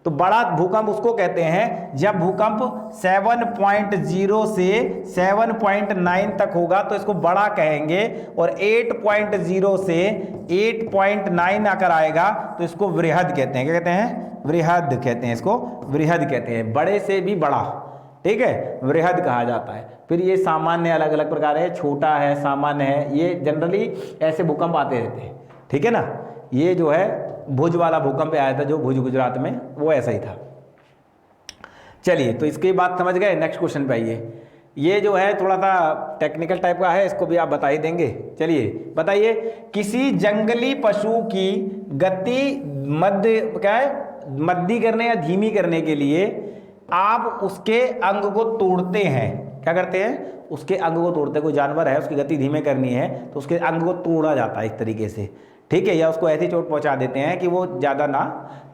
तो बड़ा भूकंप उसको कहते हैं जब भूकंप 7.0 से 7.9 तक होगा तो इसको बड़ा कहेंगे, और 8.0 से 8.9 आकर आएगा तो इसको वृहद कहते हैं। क्या कहते हैं? वृहद कहते हैं, इसको वृहद कहते हैं, बड़े से भी बड़ा, ठीक है, वृहद कहा जाता है। फिर ये सामान्य अलग अलग प्रकार है, छोटा है, सामान्य है, ये जनरली ऐसे भूकंप आते रहते हैं, ठीक है ना। ये जो है भुज वाला भूकंप आया था जो भुज गुजरात में, वो ऐसा ही था। चलिए, तो इसकी बात समझ गए। नेक्स्ट क्वेश्चन पे आइए। ये जो है थोड़ा सा टेक्निकल टाइप का है, इसको भी आप बता ही देंगे। चलिए बताइए, किसी जंगली पशु की गति मद्दी करने या धीमी करने के लिए आप उसके अंग को तोड़ते हैं। क्या करते हैं? उसके अंग को तोड़ते हैं। कोई जानवर है, उसकी गति धीमे करनी है तो उसके अंग को तोड़ा जाता है इस तरीके से, ठीक है, या उसको ऐसी चोट पहुंचा देते हैं कि वो ज़्यादा ना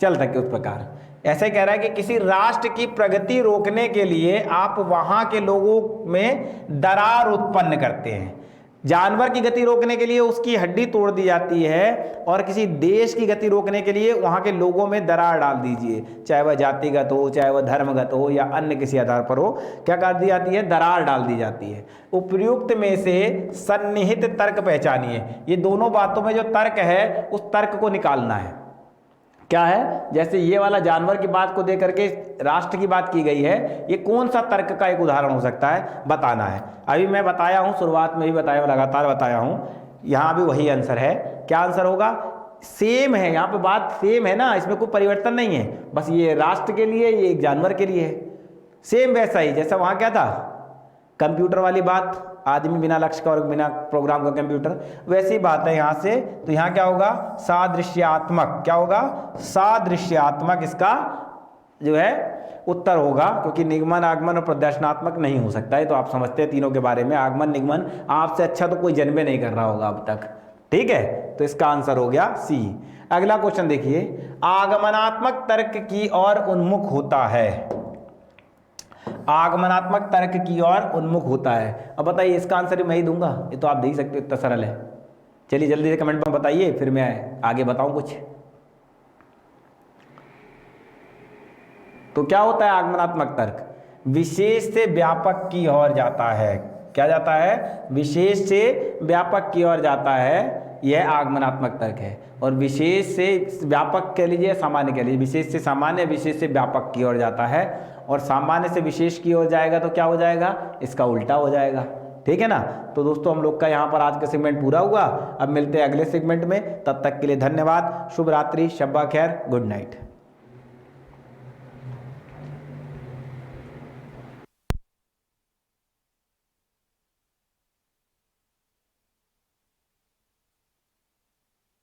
चल सके उस प्रकार। ऐसे कह रहा है कि किसी राष्ट्र की प्रगति रोकने के लिए आप वहाँ के लोगों में दरार उत्पन्न करते हैं। जानवर की गति रोकने के लिए उसकी हड्डी तोड़ दी जाती है, और किसी देश की गति रोकने के लिए वहाँ के लोगों में दरार डाल दीजिए, चाहे वह जातिगत हो, चाहे वह धर्मगत हो, या अन्य किसी आधार पर हो। क्या कर दी जाती है? दरार डाल दी जाती है। उपयुक्त में से सन्निहित तर्क पहचानिए। ये दोनों बातों में जो तर्क है उस तर्क को निकालना है। क्या है? जैसे ये वाला जानवर की बात को देकर के राष्ट्र की बात की गई है, ये कौन सा तर्क का एक उदाहरण हो सकता है, बताना है। अभी मैं बताया हूं, शुरुआत में भी बताया, लगातार बताया हूं, यहां भी वही आंसर है। क्या आंसर होगा? सेम है, यहां पे बात सेम है ना, इसमें कोई परिवर्तन नहीं है। बस ये राष्ट्र के लिए, ये एक जानवर के लिए है, सेम वैसा ही जैसा वहां क्या था, कंप्यूटर वाली बात, आदमी बिना लक्ष्य का और बिना प्रोग्राम का कंप्यूटर, वैसी बात है यहाँ से। तो यहाँ क्या होगा? सादृश्यात्मक। क्या होगा? सादृश्यात्मक इसका जो है उत्तर होगा, क्योंकि निगमन, आगमन और प्रदर्शनात्मक नहीं हो सकता है। तो आप समझते हैं तीनों के बारे में, आगमन निगमन आपसे अच्छा तो कोई जन्मे नहीं कर रहा होगा अब तक, ठीक है। तो इसका आंसर हो गया सी। अगला क्वेश्चन देखिए, आगमनात्मक तर्क की ओर उन्मुख होता है। आगमनात्मक तर्क की ओर उन्मुख होता है। अब बताइए, इसका आंसर मैं ही दूंगा, ये तो आप दे ही सकते हो, इतना सरल है। चलिए जल्दी से कमेंट में बताइए, फिर मैं आगे बताऊं कुछ। तो क्या होता है आगमनात्मक तर्क? विशेष से व्यापक की ओर जाता है। क्या जाता है? विशेष से व्यापक की ओर जाता है, यह आगमनात्मक तर्क है। और विशेष से व्यापक कह लीजिए, सामान्य कह लीजिए, विशेष से सामान्य, विशेष से व्यापक की ओर जाता है, और सामान्य से विशेष की ओर जाएगा तो क्या हो जाएगा? इसका उल्टा हो जाएगा, ठीक है ना। तो दोस्तों हम लोग का यहाँ पर आज का सेगमेंट पूरा हुआ। अब मिलते हैं अगले सेगमेंट में, तब तक के लिए धन्यवाद। शुभ रात्रि, शब्बा खैर, गुड नाइट।